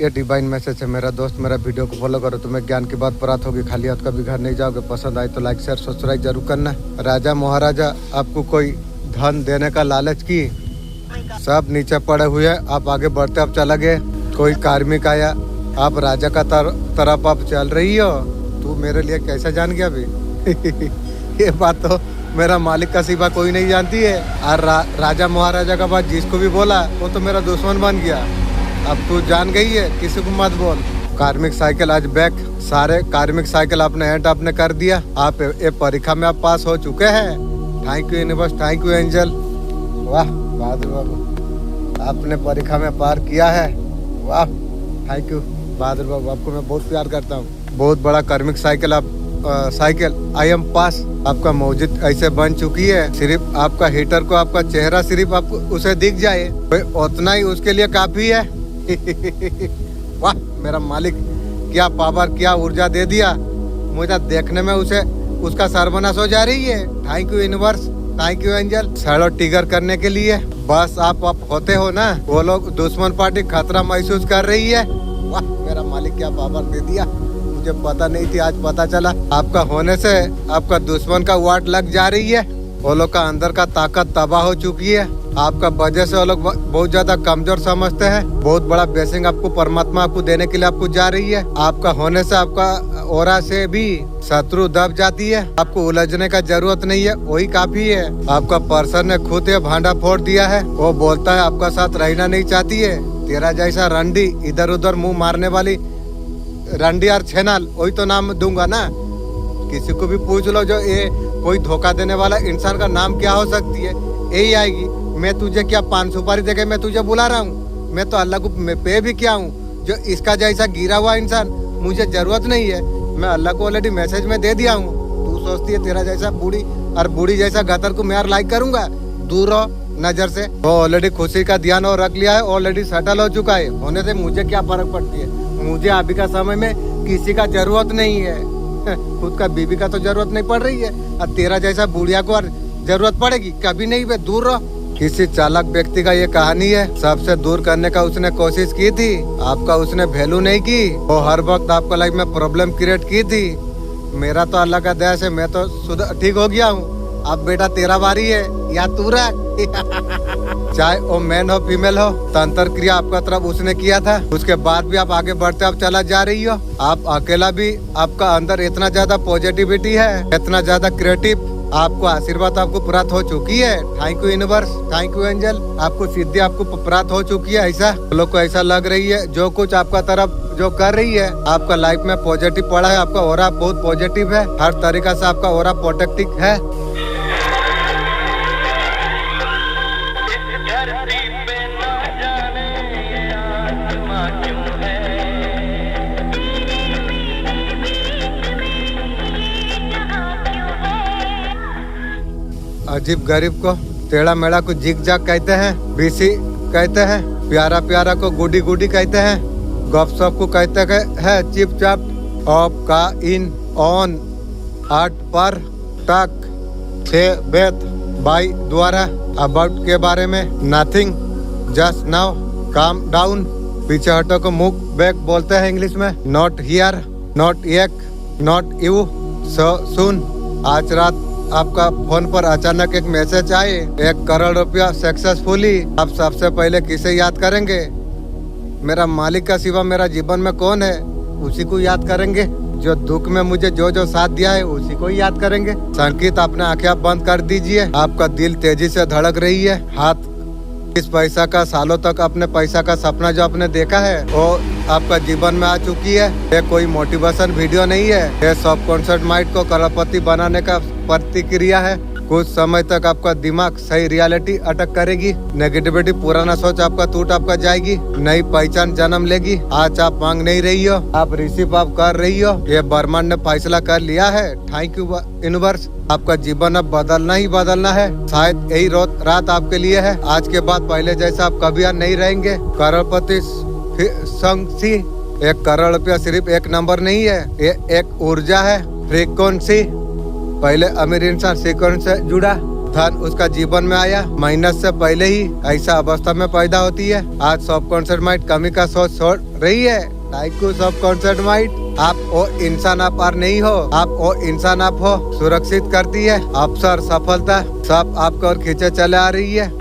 ये divine message है मेरा दोस्त, मेरा वीडियो को फॉलो करो, तुम्हें ज्ञान की बात प्राप्त होगी, खाली हाथ कभी घर नहीं जाओगे। पसंद आए तो लाइक शेयर सब्सक्राइब जरूर करना। राजा महाराजा आपको कोई धन देने का लालच की, सब नीचे पड़े हुए, आप आगे बढ़ते अब चला गए। कोई कार्मिक आया, आप राजा का तरफ आप चल रही हो, तू मेरे लिए कैसे जान गया अभी ये बात तो मेरा मालिक का सिवा कोई नहीं जानती है। और राजा महाराजा का बात जिसको भी बोला वो तो मेरा दुश्मन बन गया। अब तू जान गई है, किसी को मत बोल। कार्मिक साइकिल आज बैक, सारे कार्मिक साइकिल आपने एंड आपने कर दिया। आप ये परीक्षा में आप पास हो चुके हैं। Thank you universe, thank you angel. वाह बहादुर बाबू, आपने परीक्षा में पार किया है। वाह थैंक यू बहादुर बाबू, आपको मैं बहुत प्यार करता हूँ। बहुत बड़ा कार्मिक साइकिल आप साइकिल आई एम पास आपका मौजूद ऐसे बन चुकी है। सिर्फ आपका हीटर को आपका चेहरा सिर्फ आपको उसे दिख जाए, उतना ही उसके लिए काफी है। वाह मेरा मालिक, क्या पावर, क्या ऊर्जा दे दिया मुझे। देखने में उसे उसका सर्वनाश हो जा रही है। Thank you universe, thank you angel. सड़ो टिगर करने के लिए बस आप होते हो ना, वो लोग दुश्मन पार्टी खतरा महसूस कर रही है। वाह मेरा मालिक, क्या पावर दे दिया, मुझे पता नहीं थी, आज पता चला। आपका होने से आपका दुश्मन का वाट लग जा रही है। वो लोग का अंदर का ताकत तबाह हो चुकी है। आपका वजह से वो लोग बहुत ज्यादा कमजोर समझते हैं। बहुत बड़ा ब्लेसिंग आपको परमात्मा आपको देने के लिए आपको जा रही है। आपका होने से आपका ओरा से भी शत्रु दब जाती है। आपको उलझने का जरूरत नहीं है, वही काफी है। आपका पर्सन ने खुद ये भांडा फोड़ दिया है। वो बोलता है आपका साथ रहना नहीं चाहती है। तेरा जैसा रंडी, इधर उधर मुंह मारने वाली रंडी और छेनाल, वही तो नाम दूंगा ना। किसी को भी पूछ लो जो ये कोई धोखा देने वाला इंसान का नाम क्या हो सकती है, यही आएगी। मैं तुझे क्या पान सुपारी देके मैं तुझे बुला रहा हूँ? मैं तो अल्लाह को पे भी क्या हूँ? जो इसका जैसा गिरा हुआ इंसान मुझे जरूरत नहीं है। मैं अल्लाह को ऑलरेडी मैसेज में दे दिया हूँ। तू सोचती है तेरा जैसा बूढ़ी और बूढ़ी जैसा गदर को मैं यार लाइक करूंगा? दूर रहो नजर से। वो ऑलरेडी खुशी का ध्यान और रख लिया है, ऑलरेडी सेटल हो चुका है। होने से मुझे क्या फर्क पड़ती है? मुझे अभी का समय में किसी का जरूरत नहीं है। खुद का बीबी का तो जरूरत नहीं पड़ रही है, और तेरा जैसा बुढ़िया को जरूरत पड़ेगी? कभी नहीं बे, दूर रहो। किसी चालाक व्यक्ति का ये कहानी है, सबसे दूर करने का उसने कोशिश की थी, आपका उसने वैल्यू नहीं की। वो हर वक्त आपका लाइफ में प्रॉब्लम क्रिएट की थी। मेरा तो अल्लाह का दया से मैं तो ठीक हो गया हूँ। अब बेटा तेरा बारी है, या तू रख। चाहे वो मैन हो फीमेल हो, तंत्र क्रिया आपका तरफ उसने किया था, उसके बाद भी आप आगे बढ़ते आप चला जा रही हो। आप अकेला भी, आपका अंदर इतना ज्यादा पॉजिटिविटी है, इतना ज्यादा क्रिएटिव, आपको आशीर्वाद आपको प्राप्त हो चुकी है। Thank you universe, thank you angel. आपको सिद्धि आपको प्राप्त हो चुकी है। ऐसा लोग को ऐसा लग रही है जो कुछ आपका तरफ जो कर रही है, आपका लाइफ में पॉजिटिव पड़ा है। आपका ओरा बहुत पॉजिटिव है, हर तरीका से आपका ओरा प्रोटेक्टिव है। अजीब गरीब को टेढ़ा मेढ़ा को जिग जाग कहते हैं, बीसी कहते हैं, प्यारा प्यारा को गुडी गुडी कहते हैं, गपशप को कहते हैं चिप चाप, ऑफ का इन ऑन आर्ट पर टक थे बेत बाई द्वारा अबाउट के बारे में nothing just now calm down, पीछे हटो को मुख बैक बोलते हैं इंग्लिश में, नॉट हियर नॉट येक नॉट यू सो सुन। आज रात आपका फोन पर अचानक एक मैसेज आए, 1 करोड़ रुपया सक्सेसफुली। आप सबसे पहले किसे याद करेंगे? मेरा मालिक का सिवा मेरा जीवन में कौन है? उसी को याद करेंगे। जो दुख में मुझे जो साथ दिया है उसी को ही याद करेंगे। संकेत अपने आंखें बंद कर दीजिए। आपका दिल तेजी से धड़क रही है। हाथ इस पैसा का सालों तक अपने पैसा का सपना जो आपने देखा है वो आपका जीवन में आ चुकी है। ये कोई मोटिवेशन वीडियो नहीं है, ये सबकॉन्शियस माइंड को करोड़पति बनाने का प्रतिक्रिया है। कुछ समय तक आपका दिमाग सही रियलिटी अटक करेगी। नेगेटिविटी पुराना सोच आपका टूट आपका जाएगी, नई पहचान जन्म लेगी। आज आप मांग नहीं रही हो, आप रिसीव आप कर रही हो। ये ब्रह्मांड ने फैसला कर लिया है। Thank you universe. आपका जीवन अब बदलना ही बदलना है। शायद यही रात आपके लिए है। आज के बाद पहले जैसा आप कभी नहीं रहेंगे। करोड़पति संगसी, 1 करोड़ रुपया सिर्फ एक नंबर नहीं है, ये एक ऊर्जा है, फ्रीक्वेंसी। पहले अमीर इंसान सीक्वेंस से जुड़ा, धन उसका जीवन में आया, मेहनत से पहले ही ऐसा अवस्था में पैदा होती है। आज सबकॉन्शियस माइंड कमी का सोच छोड़ रही है। Thank you subconscious mind. आप वो इंसान आप और नहीं हो, आप वो इंसान आप हो। सुरक्षित करती है, अवसर सफलता सब आपको और खींचे चले आ रही है।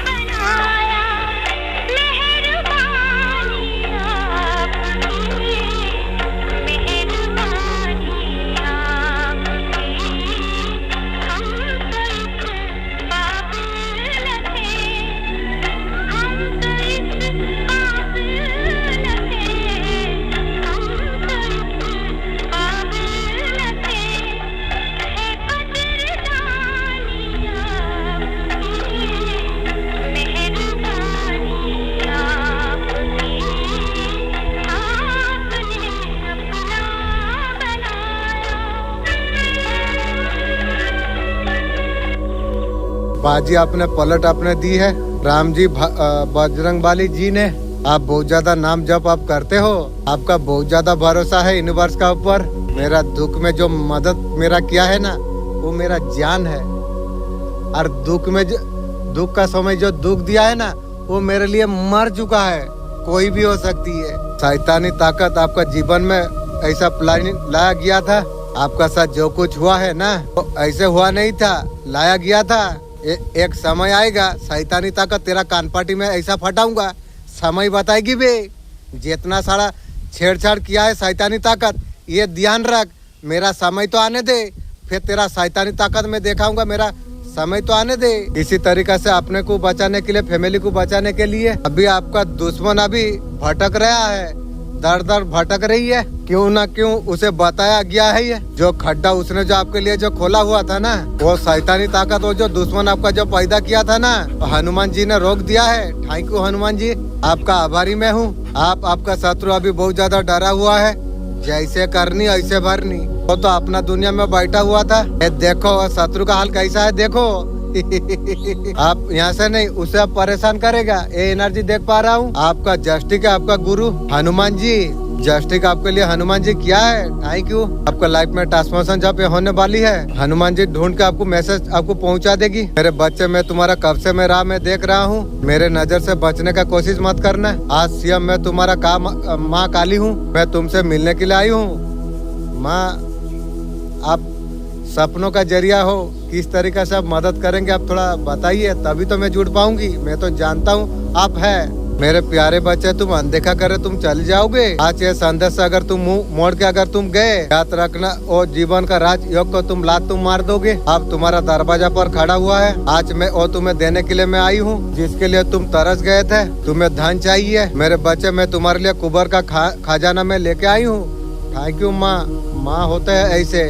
बाजी आपने पलट आपने दी है। राम जी बजरंगबली जी ने, आप बहुत ज्यादा नाम जप आप करते हो, आपका बहुत ज्यादा भरोसा है यूनिवर्स का ऊपर। मेरा दुख में जो मदद मेरा किया है ना, वो मेरा जान है। और दुख का समय जो दुख दिया है ना, वो मेरे लिए मर चुका है। कोई भी हो सकती है। शैतानी ताकत आपका जीवन में ऐसा प्लानिंग लाया गया था। आपका साथ जो कुछ हुआ है ना, वो ऐसे हुआ नहीं था, लाया गया था। एक समय आएगा, शैतानी ताकत तेरा कानपाटी में ऐसा फटाऊंगा, समय बताएगी बे। जितना सारा छेड़छाड़ किया है शैतानी ताकत, ये ध्यान रख। मेरा समय तो आने दे, फिर तेरा शैतानी ताकत में दिखाऊंगा। मेरा समय तो आने दे। इसी तरीके से अपने को बचाने के लिए, फैमिली को बचाने के लिए, अभी आपका दुश्मन अभी भटक रहा है, दर दर भटक रही है। क्यों ना क्यों उसे बताया गया है। ये जो खड्डा उसने जो आपके लिए जो खोला हुआ था ना, वो शैतानी ताकत, वो जो दुश्मन आपका जो पैदा किया था ना, हनुमान जी ने रोक दिया है। थैंक यू हनुमान जी, आपका आभारी मैं हूँ। आपका शत्रु अभी बहुत ज्यादा डरा हुआ है। जैसे करनी ऐसे भरनी। वो तो अपना दुनिया में बैठा हुआ था। देखो शत्रु का हाल कैसा है, देखो। आप यहाँ से नहीं, उसे आप परेशान करेगा। ये एनर्जी देख पा रहा हूँ। आपका जस्टिक है, आपका गुरु हनुमान जी। जस्टिक आपके लिए हनुमान जी क्या है। Thank you. आपका लाइफ में ट्रांसफॉर्मेशन जब होने वाली है, हनुमान जी ढूंढ के आपको मैसेज आपको पहुँचा देगी। मेरे बच्चे, मैं तुम्हारा कब से मैं राह में देख रहा हूँ। मेरे नजर से बचने का कोशिश मत करना। आज सीएम मैं तुम्हारा माँ काली हूँ। मैं तुमसे मिलने के लिए आई हूँ। माँ, आप सपनों का जरिया हो। किस तरीके से आप मदद करेंगे, आप थोड़ा बताइए, तभी तो मैं जुड़ पाऊंगी। मैं तो जानता हूँ आप है। मेरे प्यारे बच्चे, तुम अनदेखा करे तुम चल जाओगे। आज ये संदेश अगर तुम मुंह मोड़ के अगर तुम गए, याद रखना वो जीवन का राज योग को तुम लात तुम मार दोगे। अब तुम्हारा दरवाजा पर खड़ा हुआ है। आज मैं वो तुम्हें देने के लिए मैं आई हूँ, जिसके लिए तुम तरस गए थे। तुम्हें धन चाहिए मेरे बच्चे, मैं तुम्हारे लिए कुबर का खजाना में लेके आई हूँ। थैंक यू माँ। माँ होते है ऐसे,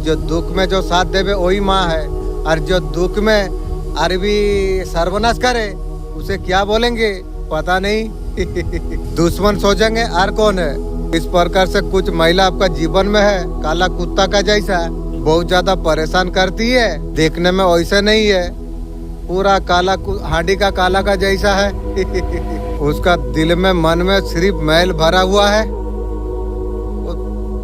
जो दुख में जो साथ देवे वही माँ है। और जो दुख में अरबी सर्वनाश करे, उसे क्या बोलेंगे पता नहीं। दुश्मन सोचेंगे और कौन है। इस प्रकार से कुछ महिला आपका जीवन में है, काला कुत्ता का जैसा, बहुत ज्यादा परेशान करती है। देखने में वैसे नहीं है, पूरा काला हांडी का काला का जैसा है। उसका दिल में मन में सिर्फ मैल भरा हुआ है।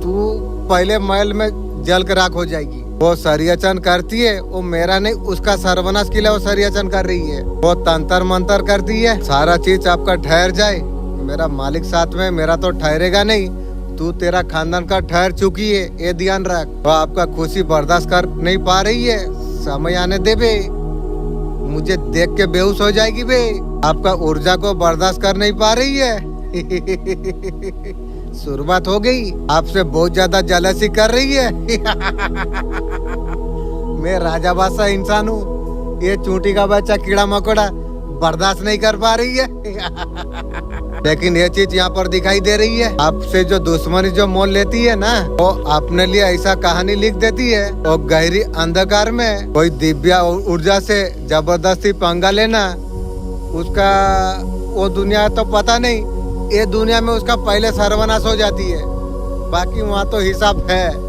तू पहले मैल में जल के राख हो जाएगी। वो सरियाचन करती है, वो मेरा नहीं, उसका सर्वनाश के लिए वो सरियाचन कर रही है। वो तंत्र मंत्र करती है, सारा चीज आपका ठहर जाए। मेरा मालिक साथ में, मेरा तो ठहरेगा नहीं। तू तेरा खानदान का ठहर चुकी है, ये ध्यान रख। वो आपका खुशी बर्दाश्त कर नहीं पा रही है। समय आने दे बे, मुझे देख के बेहोश हो जाएगी बे। आपका ऊर्जा को बर्दाश्त कर नहीं पा रही है। शुरुआत हो गई, आपसे बहुत ज्यादा जलसी कर रही है। मैं राजा बादशाह इंसान हूँ, ये चूंटी का बच्चा कीड़ा मकोड़ा बर्दाश्त नहीं कर पा रही है। लेकिन ये चीज यहाँ पर दिखाई दे रही है। आपसे जो दुश्मनी जो मोल लेती है ना, वो अपने लिए ऐसा कहानी लिख देती है। और गहरी अंधकार में कोई दिव्या ऊर्जा से जबरदस्ती पंगा लेना, उसका वो दुनिया तो पता नहीं, ये दुनिया में उसका पहले सर्वनाश हो जाती है। बाकी वहाँ तो हिसाब है।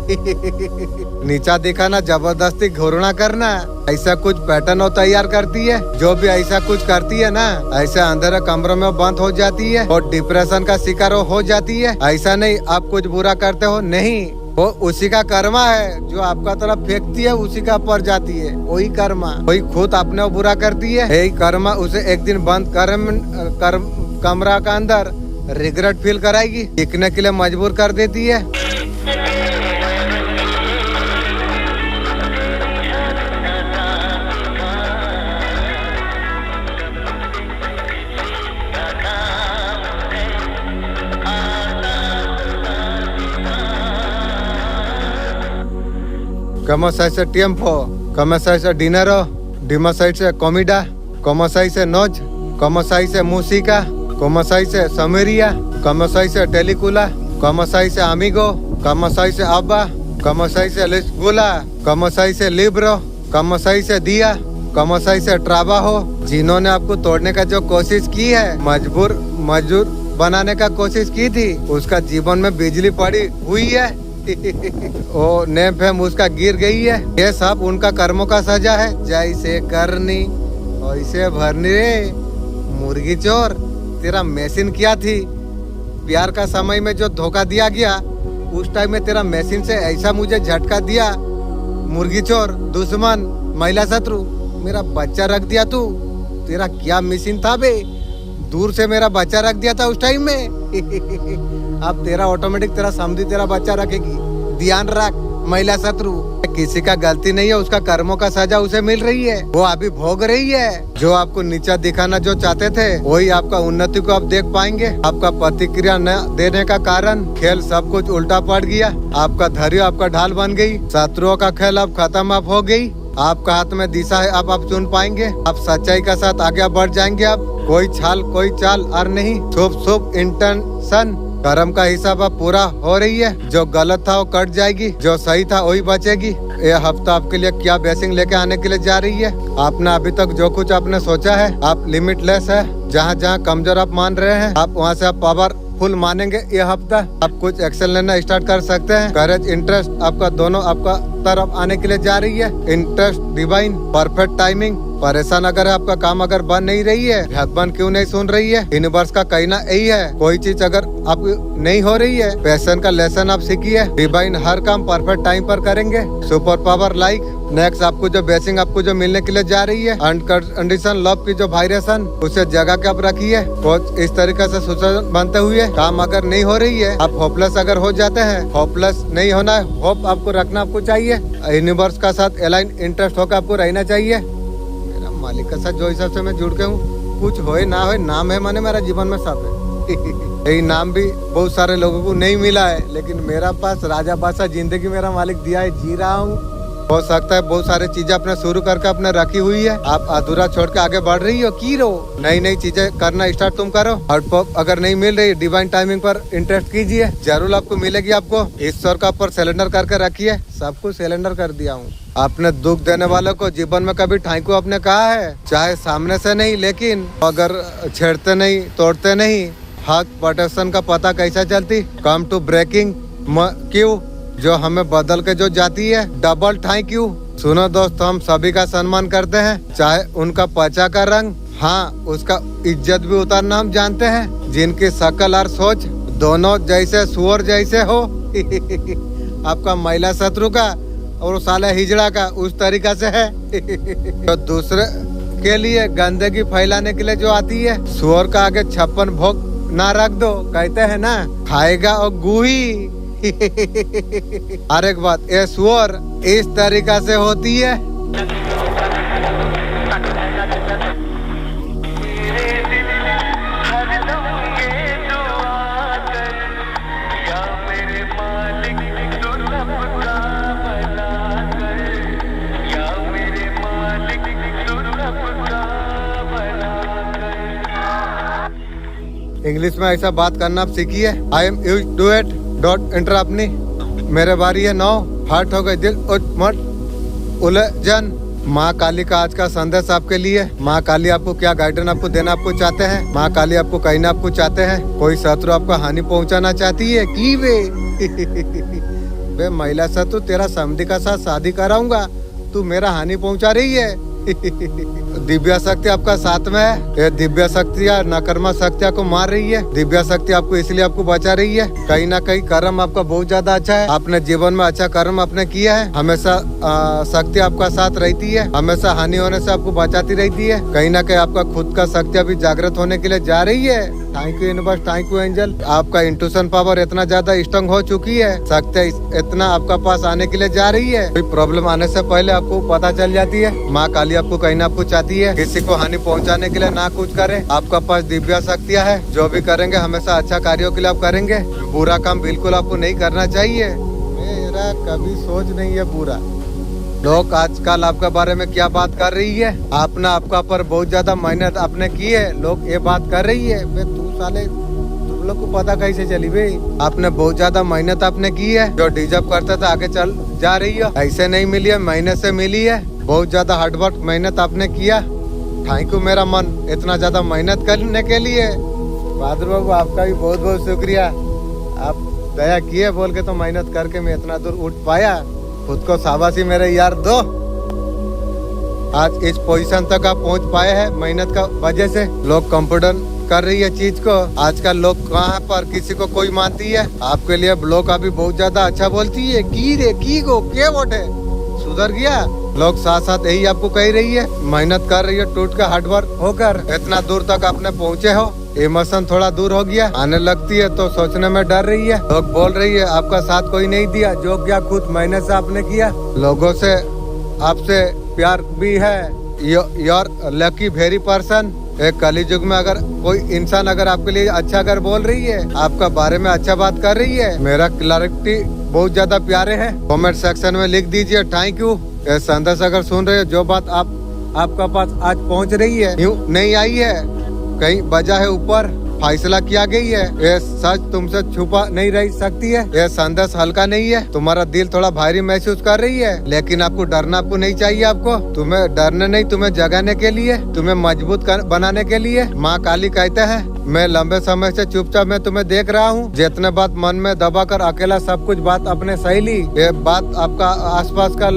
नीचा दिखाना, जबरदस्ती घूरना करना, ऐसा कुछ पैटर्न वो तैयार करती है। जो भी ऐसा कुछ करती है ना, ऐसे अंधेरे कमरों में बंद हो जाती है और डिप्रेशन का शिकार हो जाती है। ऐसा नहीं आप कुछ बुरा करते हो, नहीं, वो उसी का कर्मा है जो आपका तरफ फेंकती है, उसी का पर जाती है। वही कर्मा, वही खुद अपने को बुरा करती है, यही कर्मा उसे एक दिन बंद कमरा का अंदर रिग्रेट फील कराएगी, सीखने के लिए मजबूर कर देती है। Como se dice tiempo, como se dice dinero, como se dice comida, como se dice noche, como se dice música, como se dice familia, como se dice película, como se dice amigo, como se dice abba, como se dice escuela, como se dice libro, como se dice día, como se dice trabajo। जिन्होंने आपको तोड़ने का जो कोशिश की है, मजबूर बनाने का कोशिश की थी, उसका जीवन में बिजली पड़ी हुई है। वो नेम फेम उसका गिर गई है। ये सब उनका कर्मों का सजा है। जैसे करनी वैसे भरनी रे मुर्गी चोर, तेरा मशीन क्या थी? प्यार का समय में जो धोखा दिया गया, उस टाइम में तेरा मशीन से ऐसा मुझे झटका दिया। मुर्गी चोर, दुश्मन, महिला शत्रु, मेरा बच्चा रख दिया तू। तेरा क्या मशीन था बे? दूर से मेरा बच्चा रख दिया था उस टाइम में। अब तेरा ऑटोमेटिक तेरा समझी तेरा बच्चा रखेगी। ध्यान रख महिला शत्रु, किसी का गलती नहीं है, उसका कर्मों का सजा उसे मिल रही है, वो अभी भोग रही है। जो आपको नीचा दिखाना जो चाहते थे, वही आपका उन्नति को आप देख पाएंगे। आपका प्रतिक्रिया न देने का कारण खेल सब कुछ उल्टा पड़ गया। आपका धैर्य आपका ढाल बन गई। शत्रुओं का खेल अब खत्म अब हो गई। आपका हाथ में दिशा है, अब आप चुन पाएंगे। आप सच्चाई के साथ आगे बढ़ जाएंगे। अब कोई छाल कोई चाल और नहीं। शुभ इंटेंशन, कर्म का हिसाब अब पूरा हो रही है। जो गलत था वो कट जाएगी, जो सही था वही बचेगी। ये हफ्ता आपके लिए क्या ब्लेसिंग लेके आने के लिए जा रही है? आपने अभी तक जो कुछ आपने सोचा है, आप लिमिटलेस है। जहाँ जहाँ कमजोर आप मान रहे हैं, आप वहाँ से आप पावरफुल मानेंगे। ये हफ्ता आप कुछ एक्शन लेना स्टार्ट कर सकते हैं। करेज, इंटरेस्ट आपका दोनों आपका तरफ आने के लिए जा रही है। Interest, divine, perfect timing. परेशान अगर आपका काम अगर बन नहीं रही है, भगवान क्यों नहीं सुन रही है? यूनिवर्स का कहना यही है, कोई चीज अगर आप नहीं हो रही है, पैशन का लेसन आप सीखिए। डिवाइन हर काम परफेक्ट टाइम पर करेंगे। सुपर पावर लाइक नेक्स्ट आपको जो ब्लेसिंग आपको जो मिलने के लिए जा रही है, अनकंडीशन लव की जो वाइब्रेशन, उसे जगह के आप रखिए। कुछ इस तरीके से सूचना बनते हुए काम अगर नहीं हो रही है, आप होपलेस अगर हो जाते हैं, होपलेस नहीं होना है। होप आपको रखना आपको चाहिए। यूनिवर्स का साथ अलाइन इंटरेस्ट होकर आपको रहना चाहिए। मालिक के साथ जो हिसाब से मैं जुड़ के हूँ, कुछ होए ना होए, नाम है माने मेरा जीवन में सब है। यही नाम भी बहुत सारे लोगों को नहीं मिला है, लेकिन मेरा पास राजा बादशाह जिंदगी मेरा मालिक दिया है, जी रहा हूँ। हो सकता है बहुत सारी चीजें अपने शुरू करके अपने रखी हुई है, आप अधूरा छोड़ के आगे बढ़ रही हो। की रहो, नई नई चीजें करना स्टार्ट तुम करो। आउटपॉप अगर नहीं मिल रही, डिवाइन टाइमिंग पर इंटरेस्ट कीजिए, जरूर आपको मिलेगी। आपको ईश्वर का ऊपर सिलेंडर करके रखिए। सब कुछ सिलेंडर कर दिया हूँ। आपने दुख देने वालों को जीवन में कभी ठाईको आपने कहा है, चाहे सामने से नहीं, लेकिन अगर छेड़ते नहीं, तोड़ते नहीं, हक प्रोटेक्शन का पता कैसा चलती? कम टू ब्रेकिंग क्यों जो हमें बदल के जो जाती है, डबल थैंक यू। सुनो दोस्त, हम सभी का सम्मान करते हैं, चाहे उनका त्वचा का रंग, हाँ उसका इज्जत भी उतारना हम जानते हैं। जिनकी शकल और सोच दोनों जैसे सुअर जैसे हो। आपका महिला शत्रु का और साले हिजड़ा का उस तरीका से है। तो दूसरे के लिए गंदगी फैलाने के लिए जो आती है, सुअर का आगे 56 भोग ना रख दो, कहते हैं ना, खाएगा और गुही। हर एक बात ये सुअर इस तरीका से होती है। इंग्लिश में ऐसा बात करना आप सीखिए। I am use to it, don't interrupt me. मेरे बारी है 9, हार्ट हो गई दिल मट उलझन। माँ काली का आज का संदेश आपके लिए। माँ काली आपको क्या गाइडेंस आपको देना आपको चाहते हैं? माँ काली आपको कहना आपको चाहते हैं, कोई शत्रु आपको हानि पहुँचाना चाहती है की बे महिला शत्रु, तेरा समधी का साथ शादी कराऊंगा, तू मेरा हानि पहुँचा रही है। दिव्य शक्ति आपका साथ में है। ये दिव्य शक्तियाँ नकर्मा शक्तियाँ को मार रही है। दिव्य शक्ति आपको इसलिए आपको बचा रही है। कहीं ना कहीं कर्म आपका बहुत ज्यादा अच्छा है। आपने जीवन में अच्छा कर्म आपने किया है। हमेशा शक्ति आपका साथ रहती है। हमेशा हानि होने से आपको बचाती रहती है। कहीं ना कहीं आपका खुद का शक्ति अभी जागृत होने के लिए जा रही है। Thank you universe, thank you angel. आपका इंट्यूशन पावर इतना ज्यादा स्ट्रांग हो चुकी है। शक्ति इतना आपका पास आने के लिए जा रही है। कोई प्रॉब्लम आने से पहले आपको पता चल जाती है। माँ काली आपको कहीं ना कुछ चाहती है। किसी को हानि पहुँचाने के लिए ना कुछ करे। आपका पास दिव्य शक्तियाँ है। जो भी करेंगे हमेशा अच्छा कार्यों के लिए आप करेंगे। बुरा काम बिल्कुल आपको नहीं करना चाहिए। मेरा कभी सोच नहीं है बुरा। लोग आजकल आपके बारे में क्या बात कर रही है। आपने आपका पर बहुत ज्यादा मेहनत आपने की है। लोग ये बात कर रही है। बे तू साले, तुम लोग को पता कैसे चली भाई। आपने बहुत ज्यादा मेहनत आपने की है। जो डिजर्व करता था आगे चल जा रही है। ऐसे नहीं मिली है, मेहनत से मिली है। बहुत ज्यादा हार्डवर्क मेहनत आपने किया। थैंक यू मेरा मन, इतना ज्यादा मेहनत करने के लिए। बहादुर बाबू आपका भी बहुत बहुत शुक्रिया। आप दया किए बोल के तो मेहनत करके मैं इतना दूर उठ पाया। खुद को शाबाशी मेरे यार दो। आज इस पोजीशन तक आप पहुंच पाए हैं मेहनत का वजह से। लोग कंप्यूटर कर रही है चीज को। आजकल लोग कहाँ पर किसी को कोई मानती है। आपके लिए लोग अभी बहुत ज्यादा अच्छा बोलती है। की रे की गो क्या बोटे सुधर गया। लोग साथ साथ यही आपको कह रही है। मेहनत कर रही है टूट कर हार्डवर्क होकर इतना दूर तक आपने पहुँचे हो। इमोशन थोड़ा दूर हो गया। आने लगती है तो सोचने में डर रही है। लोग बोल रही है आपका साथ कोई नहीं दिया। जो क्या खुद मेहनत से आपने किया। लोगों से आपसे प्यार भी है। Your lucky very person. एक कली युग में अगर कोई इंसान अगर आपके लिए अच्छा अगर बोल रही है, आपका बारे में अच्छा बात कर रही है, मेरा क्लैरिटी बहुत ज्यादा प्यारे है। कमेंट सेक्शन में लिख दीजिए थैंक यू। ये संदेश अगर सुन रहे हो, जो बात आपका पास आज पहुंच रही है यूं नहीं आई है, कहीं वजह है ऊपर फैसला किया गई है। ये सच तुमसे छुपा नहीं रह सकती है। ये संदेश हल्का नहीं है। तुम्हारा दिल थोड़ा भारी महसूस कर रही है, लेकिन आपको डरना आपको नहीं चाहिए। आपको तुम्हें डरने नहीं, तुम्हें जगाने के लिए, तुम्हें मजबूत बनाने के लिए। माँ काली कहते हैं मैं लंबे समय से चुपचाप मैं तुम्हें देख रहा हूँ। जितने बात मन में दबाकर अकेला सब कुछ बात अपने सही ली। ये बात आपका आसपास का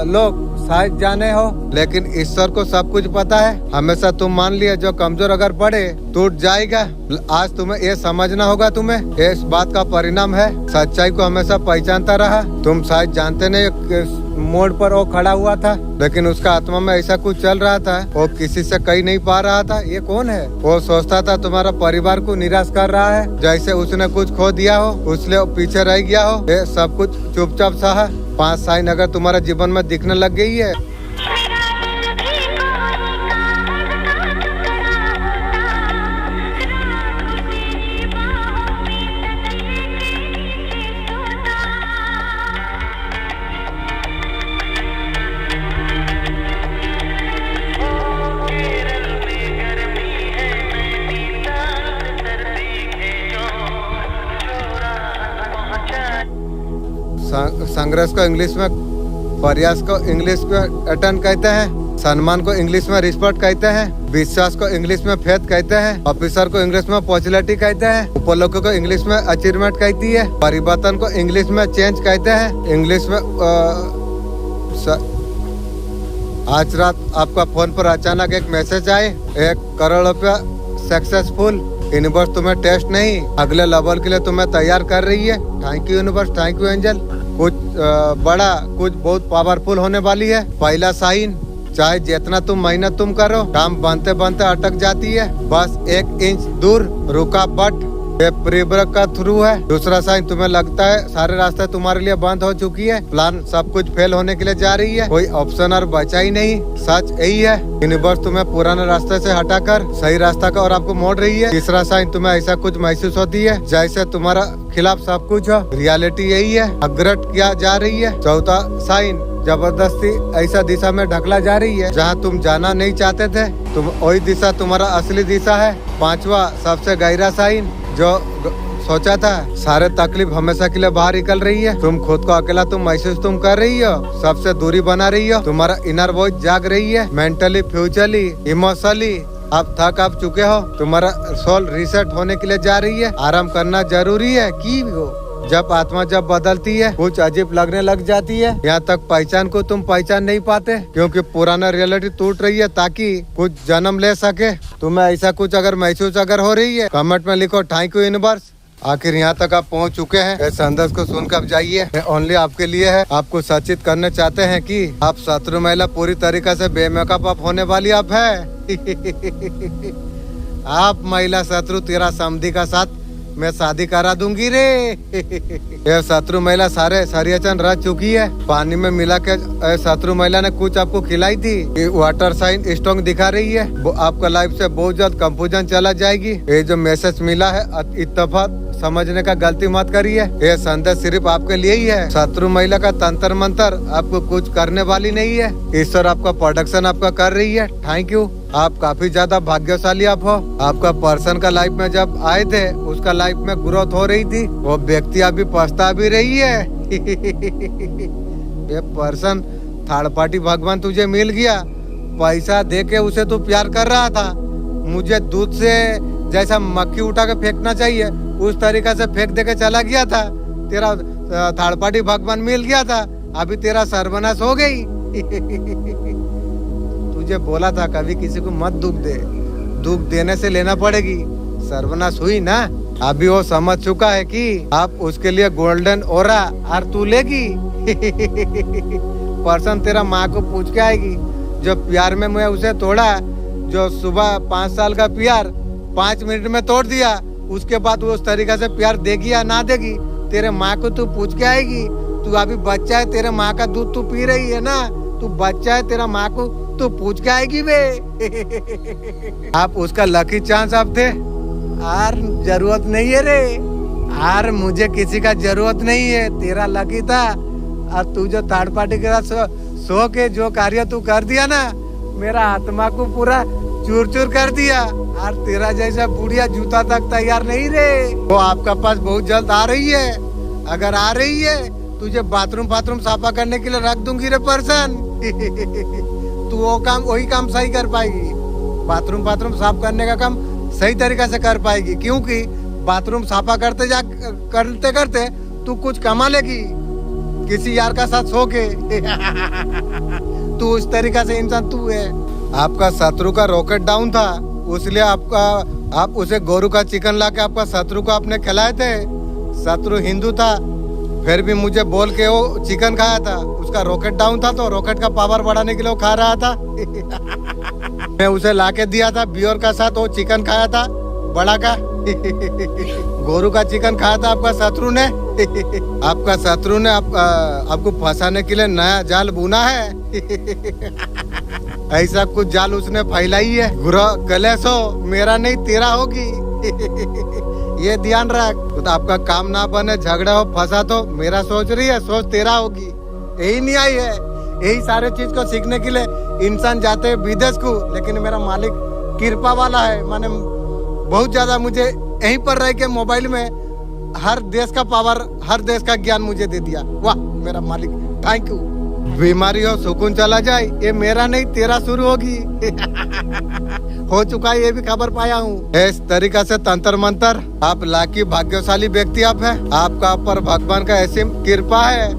लोग शायद जाने हो, लेकिन ईश्वर को सब कुछ पता है। हमेशा तुम मान लिया जो कमजोर अगर पड़े टूट जाएगा। आज तुम्हें ये समझना होगा। तुम्हें इस बात का परिणाम है। सच्चाई को हमेशा पहचानता रहा। तुम शायद जानते नहीं मोड़ पर वो खड़ा हुआ था, लेकिन उसका आत्मा में ऐसा कुछ चल रहा था। वो किसी से कह नहीं पा रहा था ये कौन है। वो सोचता था तुम्हारा परिवार को निराश कर रहा है, जैसे उसने कुछ खो दिया हो, इसलिए पीछे रह गया हो। ये सब कुछ चुपचाप सहा। 5 साइन अगर तुम्हारे जीवन में दिखने लग गई है, संघर्ष को इंग्लिश में प्रयास को इंग्लिश में अटेंड कहते हैं। सम्मान को इंग्लिश में रिस्पेक्ट कहते हैं। विश्वास को इंग्लिश में फेथ कहते हैं। ऑफिसर को इंग्लिश में पॉपुलैरिटी कहते हैं। उपलब्धि को इंग्लिश में अचीवमेंट कहती है। परिवर्तन को इंग्लिश में चेंज कहते हैं। इंग्लिश में आज रात आपका फोन पर अचानक एक मैसेज आए, 1 करोड़ रुपया सक्सेसफुल। यूनिवर्स तुम्हें टेस्ट नहीं, अगले लेवल के लिए तुम्हें तैयार कर रही है। Thank you universe, thank you angel. कुछ बड़ा, कुछ बहुत पावरफुल होने वाली है। पहला साइन, चाहे जितना तुम मेहनत तुम करो, काम बनते बनते अटक जाती है। बस 1 इंच दूर रुकावट ये प्रीब्रेक का थ्रू है। दूसरा साइन, तुम्हें लगता है सारे रास्ते तुम्हारे लिए बंद हो चुकी है। प्लान सब कुछ फेल होने के लिए जा रही है। कोई ऑप्शन और बचा ही नहीं। सच यही है, यूनिवर्स तुम्हें पुराने रास्ते से हटाकर सही रास्ता का और आपको मोड़ रही है। तीसरा साइन, तुम्हें ऐसा कुछ महसूस होती है जैसे तुम्हारा खिलाफ सब कुछ हो। रियलिटी यही है, अग्रट किया जा रही है। चौथा साइन, जबरदस्ती ऐसा दिशा में ढकला जा रही है जहाँ तुम जाना नहीं चाहते थे। तुम वही दिशा तुम्हारा असली दिशा है। 5वां सबसे गहरा साइन, जो सोचा था सारे तकलीफ हमेशा के लिए बाहर निकल रही है। तुम खुद को अकेला तुम महसूस तुम कर रही हो, सबसे दूरी बना रही हो। तुम्हारा इनर वॉइस जाग रही है। मेंटली, फ्यूचरली, इमोशनली आप थक चुके हो। तुम्हारा सोल रीसेट होने के लिए जा रही है। आराम करना जरूरी है। की हो जब आत्मा जब बदलती है कुछ अजीब लगने लग जाती है। यहाँ तक पहचान को तुम पहचान नहीं पाते क्योंकि पुराना रियलिटी टूट रही है ताकि कुछ जन्म ले सके। तुम्हें ऐसा कुछ अगर महसूस अगर हो रही है कमेंट में लिखो थैंक यू यूनिवर्स। आखिर यहाँ तक आप पहुँच चुके हैं। इस संदेश को सुनकर जाइए, ओनली आपके लिए है। आपको सचेत करना चाहते हैं कि आप शत्रु महिला पूरी तरीके से बेमेकअप आप होने वाली आप है। आप महिला शत्रु तेरा समधी का साथ मैं शादी करा दूंगी रे। ये शत्रु महिला सारे सरियाचन रच चुकी है। पानी में मिला के शत्रु महिला ने कुछ आपको खिलाई थी। ये वाटर साइन स्ट्रॉन्ग दिखा रही है। वो आपका लाइफ से बहुत जल्द कंफ्यूजन चला जाएगी। ये जो मैसेज मिला है इत्तेफाक समझने का गलती मत करिए। ये संदेश सिर्फ आपके लिए ही है। शत्रु महिला का तंत्र मंत्र आपको कुछ करने वाली नहीं है। ईश्वर आपका प्रोडक्शन आपका कर रही है। Thank you. आप काफी ज्यादा भाग्यशाली आप हो। आपका पर्सन का लाइफ में जब आए थे उसका लाइफ में ग्रोथ हो रही थी। वो व्यक्ति अभी पछता भी रही है। ये पर्सन थर्ड पार्टी भगवान तुझे मिल गया। पैसा दे के उसे तू प्यार कर रहा था। मुझे दूध से जैसा मक्खी उठा के फेंकना चाहिए उस तरीका से फेंक दे के चला गया था। तेरा थर्ड पार्टी भगवान मिल गया था। अभी तेरा सर्वनाश हो गई। तुझे बोला था कभी किसी को मत दुख दे, दुख देने से लेना पड़ेगी। सर्वनाश हुई ना। अभी वो समझ चुका है कि आप उसके लिए गोल्डन ओरा और तू लेगी। पर्सन तेरा माँ को पूछ के आएगी। जो प्यार में मैं उसे तोड़ा, जो सुबह 5 साल का प्यार 5 मिनट में तोड़ दिया, उसके बाद वो उस तरीके से प्यार देगी या ना देगी तेरे माँ को तू पूछ के आएगी। तू अभी बच्चा है, तेरे माँ का दूध तू पी रही है ना। तू बच्चा है, तेरा माँ को तू पूछ के आएगी बे। आप उसका लकी चांस आप थे। यार जरूरत नहीं है रे। यार मुझे किसी का जरूरत नहीं है। तेरा लकी था। और तू जो थर्ड पार्टी के साथ सो के जो कार्य तू कर दिया ना, मेरा आत्मा को पूरा चूर चूर कर दिया। और तेरा जैसा बुढ़िया जूता तक तैयार नहीं रे। वो आपका पास बहुत जल्द आ रही है। अगर आ रही है तुझे बाथरूम साफा करने के लिए रख दूंगी रे पर्सन। तू वो काम वही काम सही कर पाएगी। बाथरूम साफ करने का काम सही तरीका से कर पाएगी क्योंकि बाथरूम साफा करते करते तू कुछ कमा लेगी किसी यार का साथ सो के। तू उस तरीका से इंसान तू है। आपका शत्रु का रॉकेट डाउन था इसलिए आप उसे गोरू का चिकन ला के आपका शत्रु को आपने खिलाए थे। शत्रु हिंदू था फिर भी मुझे बोल के वो चिकन खाया था। उसका रॉकेट डाउन था तो रॉकेट का पावर बढ़ाने के लिए वो खा रहा था। मैं उसे ला के दिया था बियर का साथ, वो चिकन खाया था बड़ा का। गोरू का चिकन खाया था आपका शत्रु ने। आपका शत्रु ने आपको फंसाने के लिए नया जाल बुना है। ऐसा कुछ जाल उसने फैलाई है। गुरु कलेश हो मेरा नहीं तेरा होगी। ये ध्यान रख। तो आपका काम ना बने, झगड़ा हो, फंसा तो मेरा सोच रही है, सोच तेरा होगी। यही नहीं आई है। यही सारे चीज को सीखने के लिए इंसान जाते हैं विदेश को। लेकिन मेरा मालिक कृपा वाला है। माने बहुत ज्यादा मुझे यहीं पर रह के मोबाइल में हर देश का पावर, हर देश का ज्ञान मुझे दे दिया। वाह मेरा मालिक थैंक यू। बीमारी हो सुकून चला जाए ये मेरा नहीं तेरा शुरू होगी। हो चुका है ये भी खबर पाया हूँ। इस तरीका से तंत्र मंत्र आप लाकी भाग्यशाली व्यक्ति आप है। आपका ऊपर भगवान का ऐसी कृपा है।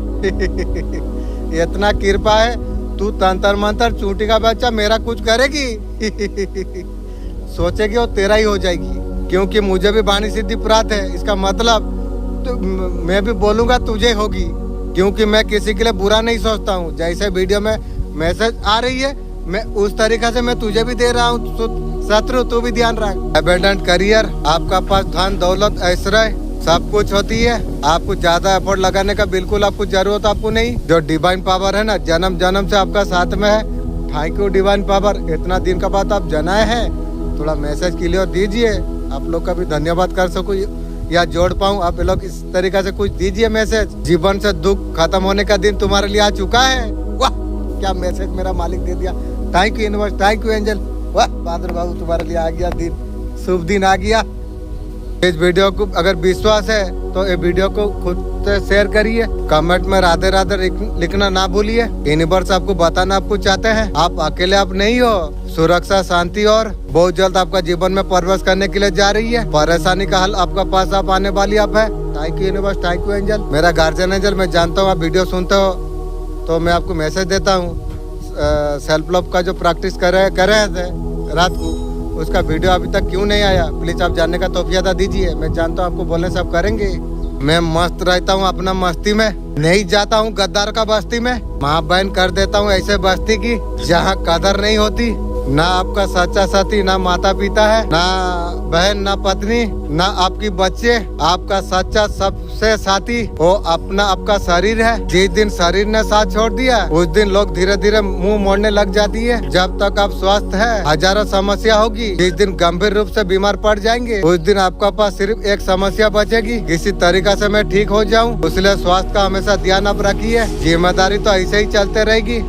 इतना कृपा है तू तंत्र मंत्र चूंटी का बच्चा मेरा कुछ करेगी। सोचेगी वो तेरा ही हो जाएगी क्योंकि मुझे भी वाणी सिद्धि प्राप्त है। इसका मतलब तो मैं भी बोलूंगा तुझे होगी क्योंकि मैं किसी के लिए बुरा नहीं सोचता हूँ। जैसे वीडियो में मैसेज आ रही है मैं उस तरीका से मैं तुझे भी दे रहा हूँ। शत्रु तू भी ध्यान रख। एबेंडेंट करियर, आपका पास धन दौलत ऐश्वर्य सब कुछ होती है। आपको ज्यादा एफर्ट लगाने का बिल्कुल आपको जरूरत आपको नहीं। जो डिवाइन पावर है ना जन्म जन्म से आपका साथ में है। Thank you divine power. इतना दिन का बाद आप जनाए हैं, थोड़ा मैसेज क्लियर दीजिए। आप लोग का भी धन्यवाद कर सको या जोड़ पाऊँ। आप लोग इस तरीके से कुछ दीजिए मैसेज। जीवन से दुख खत्म होने का दिन तुम्हारे लिए आ चुका है। वाह क्या मैसेज मेरा मालिक दे दिया। Thank you universe, thank you angel. वाह बहादुर बाबू तुम्हारे लिए आ गया दिन, शुभ दिन आ गया। इस वीडियो को अगर विश्वास है तो ये वीडियो को खुद से शेयर करिए। कमेंट में राधे राधे लिखना ना भूलिए। यूनिवर्स आपको बताना आपको चाहते हैं आप अकेले आप नहीं हो। सुरक्षा शांति और बहुत जल्द आपका जीवन में प्रवेश करने के लिए जा रही है। परेशानी का हल आपका पास आप आने वाली आप है। Thank you universe, thank you angel. मेरा गार्जियन एंजल, मैं जानता हूँ आप वीडियो सुनते हो तो मैं आपको मैसेज देता हूँ। सेल्फ लव का जो प्रैक्टिस कर रहे थे रात को, उसका वीडियो अभी तक क्यों नहीं आया? प्लीज आप जानने का तौफिया दीजिए। मैं जानता हूँ आपको बोलने से आप करेंगे। मैं मस्त रहता हूँ अपना मस्ती में, नहीं जाता हूँ गद्दार का बस्ती में। माँ बहन कर देता हूँ ऐसे बस्ती की जहाँ कदर नहीं होती। ना आपका सच्चा साथी, ना माता पिता है, ना बहन, ना पत्नी, ना आपकी बच्चे। आपका सच्चा सबसे साथी वो अपना आपका शरीर है। जिस दिन शरीर ने साथ छोड़ दिया उस दिन लोग धीरे धीरे मुंह मोड़ने लग जाती है। जब तक आप स्वस्थ है हजारों समस्या होगी। जिस दिन गंभीर रूप से बीमार पड़ जाएंगे उस दिन आपका पास सिर्फ एक समस्या बचेगी, किसी तरीका से मैं ठीक हो जाऊं। इसलिए स्वास्थ्य का हमेशा ध्यान आप रखिए। जिम्मेदारी तो ऐसे ही चलते रहेगी।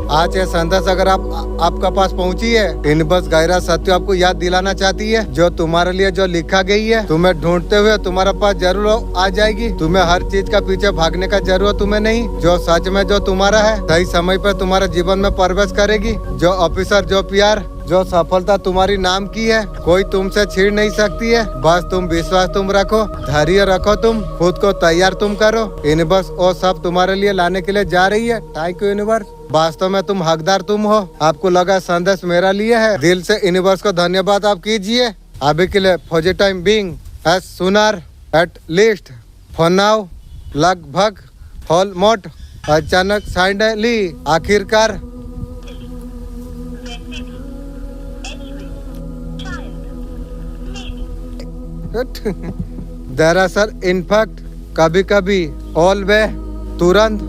आज ये संदेश अगर आपका पास पहुंची है, यूनिवर्स गहरा सत्य आपको याद दिलाना चाहती है। जो तुम्हारे लिए जो लिखा गई है तुम्हें ढूंढते हुए तुम्हारे पास जरूर आ जाएगी। तुम्हें हर चीज का पीछे भागने का जरूरत तुम्हें नहीं। जो सच में जो तुम्हारा है सही समय पर तुम्हारे जीवन में प्रवेश करेगी। जो ऑफिसर, जो प्यार, जो सफलता तुम्हारी नाम की है कोई तुमसे छीन नहीं सकती है। बस तुम विश्वास तुम रखो, धैर्य रखो, तुम खुद को तैयार तुम करो। यूनिवर्स वो सब तुम्हारे लिए लाने के लिए जा रही है। Thank you universe. वास्तव में तुम हकदार तुम हो। आपको लगा संदेश मेरा लिए है, दिल से यूनिवर्स को धन्यवाद आप कीजिए। अभी के लिए for the time being as sooner at least for now, लगभग ऑलमोस्ट, अचानक साइडली, आखिरकार। दरअसल इनफैक्ट, कभी कभी, ऑलवेज, तुरंत,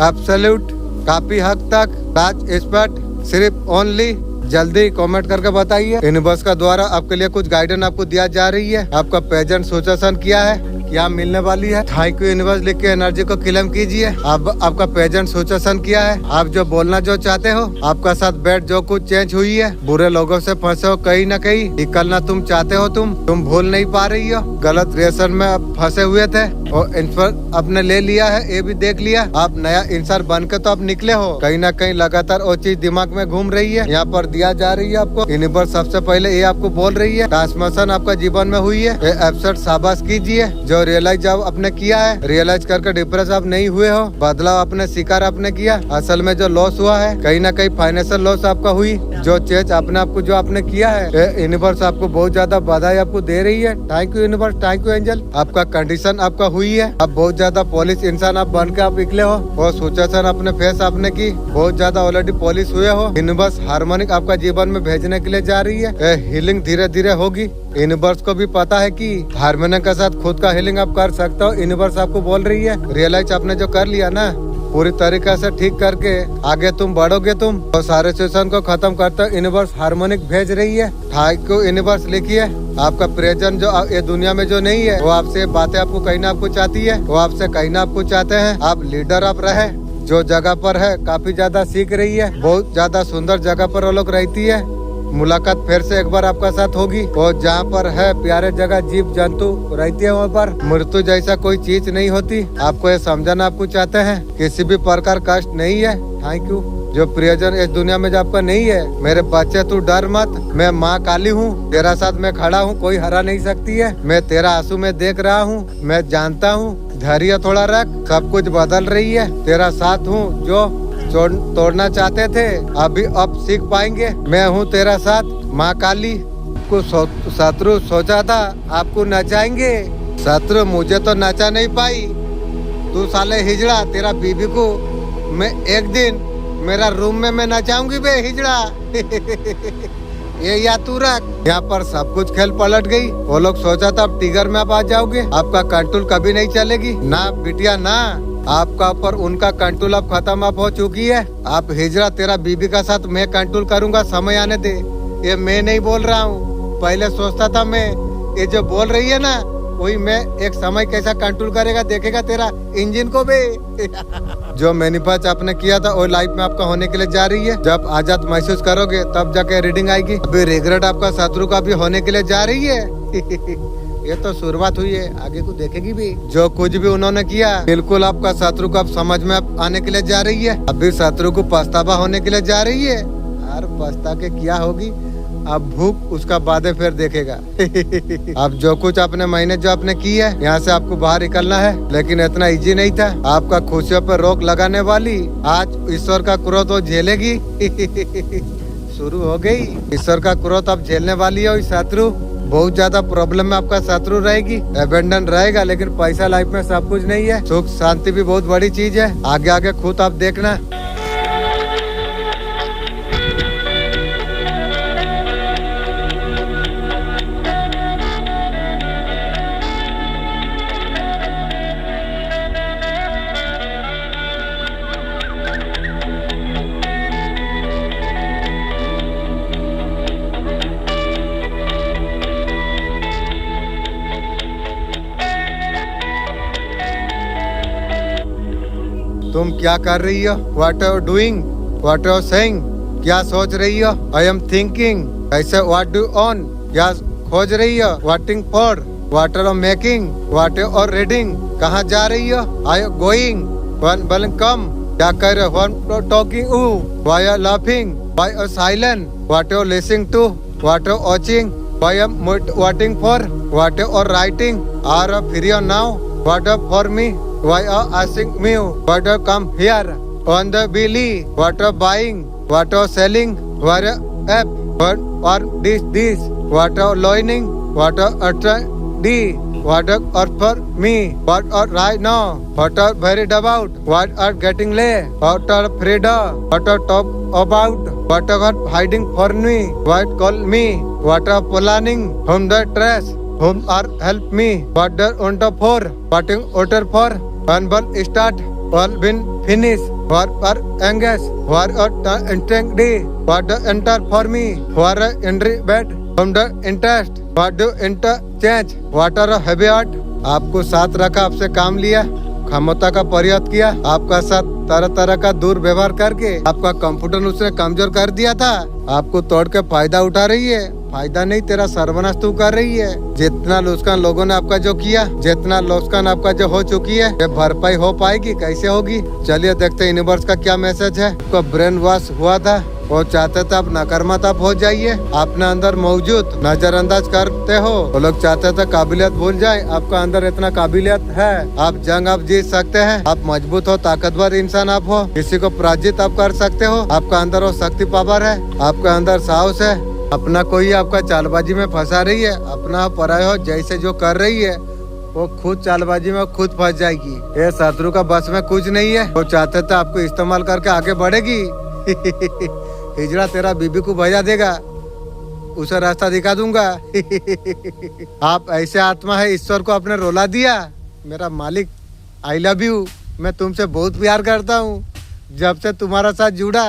एब्सोल्यूट, काफी हद तक, लार्ज एक्सपर्ट, सिर्फ ओनली। जल्दी कमेंट करके बताइए। यूनिवर्स का द्वारा आपके लिए कुछ गाइडेंस आपको दिया जा रही है। आपका प्रेजेंट सिचुएशन क्या है, क्या मिलने वाली है। थैंक यू यूनिवर्स लिख के एनर्जी को क्लेम कीजिए। अब आपका प्रेजेंट सिचुएशन क्या है, आप जो बोलना जो चाहते हो, आपका साथ बैठ जो कुछ चेंज हुई है, बुरे लोगों से फंसे हो कहीं न कहीं, निकलना तुम चाहते हो, तुम भूल नहीं पा रही हो। गलत रिलेशन में आप फंसे हुए थे और इंसान आपने ले लिया है, ये भी देख लिया। आप नया इंसान बन के तो आप निकले हो, कहीं न कहीं लगातार वो चीज दिमाग में घूम रही है। यहाँ पर दिया जा रही है आपको। यूनिवर्स सबसे पहले ये आपको बोल रही है ट्रांसफॉर्मेशन आपका जीवन में हुई है। ये एपिसोड शाबाश कीजिए। जो रियलाइज जब आपने किया है, रियलाइज करके डिप्रेस आप नहीं हुए हो, बदलाव अपने शिकार आपने किया। असल में जो लॉस हुआ है कहीं ना कहीं फाइनेंशियल लॉस आपका हुई। जो चेंज अपने आपको जो आपने किया है, यूनिवर्स आपको बहुत ज्यादा बधाई आपको दे रही है। Thank you universe, thank you angel. आपका कंडीशन आपका हुई है। आप बहुत ज्यादा पॉलिश इंसान आप बन के आप निकले हो और सिचुएशन अपने फेस आपने की, बहुत ज्यादा ऑलरेडी पॉलिश हुए हो। यूनिवर्स हार्मोनिक आपका जीवन में भेजने के लिए जा रही है। हीलिंग धीरे धीरे होगी। यूनिवर्स को भी पता है कि हार्मोनिक के साथ खुद का हीलिंग आप कर सकते हो। यूनिवर्स आपको बोल रही है रियलाइज आपने जो कर लिया ना, पूरी तरीके से ठीक करके आगे तुम बढ़ोगे। तुम और सारे सिचुएशन को खत्म करते हो। यूनिवर्स हार्मोनिक भेज रही है। थैंक यू यूनिवर्स लिखिए। आपका प्रेजेंट जो ये दुनिया में जो नहीं है, वो आपसे बातें आपको कहीं ना आपको चाहती है, वो आपसे कहीं ना आपको चाहते हैं। आप लीडर आप रहे, जो जगह पर है काफी ज्यादा सीख रही है। बहुत ज्यादा सुंदर जगह पर वो लोग रहती है। मुलाकात फिर से एक बार आपका साथ होगी। और जहाँ पर है प्यारे जगह जीव जंतु रहती है, वहाँ पर मृत्यु जैसा कोई चीज नहीं होती। आपको ये समझाना आपको चाहते हैं, किसी भी प्रकार कष्ट नहीं है। Thank you. जो प्रियजन इस दुनिया में जो आपका नहीं है, मेरे बच्चे तू डर मत, मैं माँ काली हूँ, तेरा साथ मैं खड़ा हूँ, कोई हरा नहीं सकती है। मैं तेरा आंसू में देख रहा हूँ, मैं जानता हूँ, धैर्य थोड़ा रख, सब कुछ बदल रही है, तेरा साथ हूँ। जो तोड़ना चाहते थे अभी अब सीख पाएंगे, मैं हूँ तेरा साथ। माँ काली को शत्रु सोचा था आपको नचाएंगे, शत्रु मुझे तो नचा नहीं पाई। तू साले हिजड़ा, तेरा बीबी को मैं एक दिन मेरा रूम में मैं नचाऊंगी बे हिजड़ा। ये या तू रख। यहाँ पर सब कुछ खेल पलट गई। वो लोग सोचा था अब टिगर में आप आ जाओगे, आपका कंट्रोल कभी नहीं चलेगी ना बिटिया ना। आपका ऊपर उनका कंट्रोल अब खत्म आप हो चुकी है। आप हिजड़ा, तेरा बीबी का साथ मैं कंट्रोल करूंगा, समय आने दे। ये मैं नहीं बोल रहा हूँ, पहले सोचता था मैं, ये जो बोल रही है ना वही मैं एक समय कैसा कंट्रोल करेगा देखेगा तेरा इंजन को भी। जो मैनिफेस्ट आपने किया था वो लाइफ में आपका होने के लिए जा रही है। जब आजाद महसूस करोगे तब जाके रीडिंग आएगी। अभी रिग्रेट आपका शत्रु का भी होने के लिए जा रही है। ये तो शुरुआत हुई है, आगे को देखेगी भी। जो कुछ भी उन्होंने किया बिल्कुल आपका शत्रु को अब समझ में आने के लिए जा रही है। अभी शत्रु को पछतावा होने के लिए जा रही है। यार पछता के क्या होगी, अब भूख उसका बादे फिर देखेगा। अब जो कुछ आपने महीने जो आपने की है यहाँ से आपको बाहर निकलना है, लेकिन इतना इजी नहीं था। आपका खुशियों पर रोक लगाने वाली आज ईश्वर का क्रोध वो झेलेगी। शुरू हो गई ईश्वर का क्रोध अब झेलने वाली है। शत्रु बहुत ज्यादा प्रॉब्लम में आपका शत्रु रहेगी, अबेंडन रहेगा, लेकिन पैसा लाइफ में सब कुछ नहीं है। सुख शांति भी बहुत बड़ी चीज है। आगे आगे खुद आप देखना। तुम क्या कर रही हो? What are doing? What are saying? क्या सोच रही हो? I am thinking. ऐसे व्हाट डू ऑन? क्या खोज रही हो? Waiting for? What are making? What are reading? कहाँ जा रही हो? I going? वन बलिंग कम? क्या कर रहे हो? वन टॉकिंग ऊ? Why are laughing? Why are silent? What are listening to? What are watching? Why am waiting for? What are writing? Are free now? What are for me? Why are asking me? What are come here on the belly? What are buying? What are selling? What are app? What are this? What are loining? What are D? What are for me? What are right now? What are worried about? What are getting late? What are afraid of? What are talk about? What are hiding for me? What call me? What are planning? Whom the stress? Whom are help me? What are on the for? What is order for? One ball start, all been finish. What are engaged? What are entering D? What do enter for me? What are entry bed? From the interest. What do interchange? What are heavy heart? आपको साथ रखा, आपसे काम लिया, क्षमता का प्रयोग किया, आपका साथ तरह तरह का दुर्व्यवहार करके आपका कंप्यूटर उसने कमजोर कर दिया था। आपको तोड़ के फायदा उठा रही है। फायदा नहीं, तेरा सर्वनाश तू कर रही है। जितना नुकसान लोगों ने आपका जो किया, जितना नुकसान आपका जो हो चुकी है, ये भरपाई हो पाएगी? कैसे होगी? चलिए देखते हैं यूनिवर्स का क्या मैसेज है। आपका ब्रेन वॉश हुआ था, वो चाहते थे आप नकारात्मक हो जाइए, अपने अंदर मौजूद नजरअंदाज करते हो। वो लोग चाहते थे काबिलियत भूल जाए, आपका अंदर इतना काबिलियत है, आप जंग आप जीत सकते हैं, आप मजबूत हो, ताकतवर इंसान आप हो, किसी को पराजित आप कर सकते हो, आपका अंदर वो शक्ति पावर है, आपका अंदर साहस है। अपना कोई आपका चालबाजी में फंसा रही है, अपना पराया हो जैसे जो कर रही है वो खुद चालबाजी में खुद फंस जाएगी। ये शत्रु का बस में कुछ नहीं है। वो चाहते थे आपको इस्तेमाल करके आगे बढ़ेगी। हिजड़ा तेरा बीबी को भेजा देगा, उसे रास्ता दिखा दूंगा। आप ऐसे आत्मा है, ईश्वर को आपने रोला दिया। मेरा मालिक आई लव यू, मैं तुमसे बहुत प्यार करता हूँ। जब से तुम्हारा साथ जुड़ा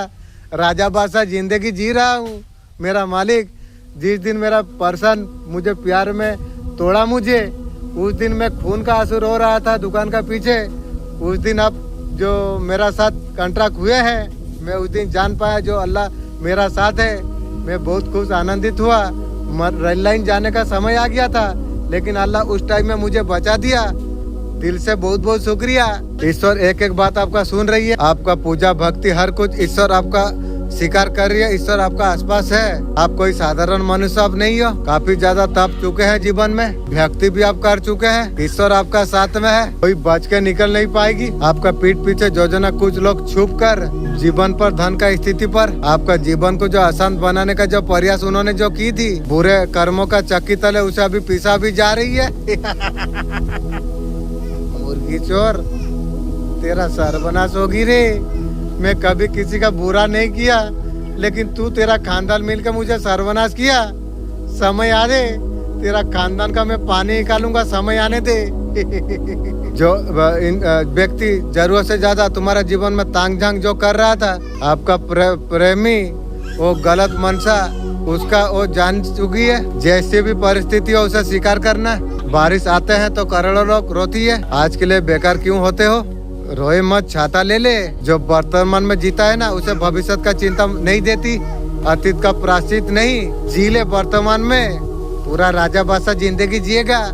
राजा बादशाह जिंदगी जी रहा हूँ। मेरा मालिक जिस दिन मेरा पर्सन मुझे प्यार में तोड़ा मुझे, उस दिन मैं खून का आंसू रो रहा था दुकान का पीछे। उस दिन आप जो मेरा साथ कॉन्ट्रैक्ट हुए हैं, मैं उस दिन जान पाया जो अल्लाह मेरा साथ है। मैं बहुत खुश आनंदित हुआ। रेल लाइन जाने का समय आ गया था, लेकिन अल्लाह उस टाइम में मुझे बचा दिया। दिल से बहुत बहुत शुक्रिया। ईश्वर एक एक बात आपका सुन रही है। आपका पूजा भक्ति हर कुछ ईश्वर आपका स्वीकार कर रही है। ईश्वर आपका आसपास है। आप कोई साधारण मनुष्य आप नहीं हो। काफी ज्यादा तप चुके हैं जीवन में, भक्ति भी आप कर चुके हैं। ईश्वर आपका साथ में है, कोई बच के निकल नहीं पाएगी। आपका पीठ पीछे योजना कुछ लोग छुप कर जीवन पर, धन का स्थिति पर, आपका जीवन को जो आसान बनाने का जो प्रयास उन्होंने जो की थी, बुरे कर्मों का चक्की तले उसे अभी पीसा भी जा रही है। मुर्गी चोर, तेरा सर्वनाश होगी रे। मैं कभी किसी का बुरा नहीं किया, लेकिन तू तेरा खानदान मिलकर मुझे सर्वनाश किया। समय आ दे, तेरा खानदान का मैं पानी निकालूंगा, समय आने दे। जो व्यक्ति जरूरत से ज्यादा तुम्हारा जीवन में तांग झांग जो कर रहा था, आपका प्रेमी वो गलत मनसा उसका वो जान चुकी है। जैसे भी परिस्थिति हो उसे स्वीकार करना। बारिश आते हैं तो करोड़ों लोग रोती है। आज के लिए बेकार क्यों होते हो? रोए मत, छाता ले ले। जो वर्तमान में जीता है ना, उसे भविष्य का चिंता नहीं देती, अतीत का प्रायश्चित नहीं। जी ले वर्तमान में, पूरा राजा बादशाह जिंदगी जिएगा।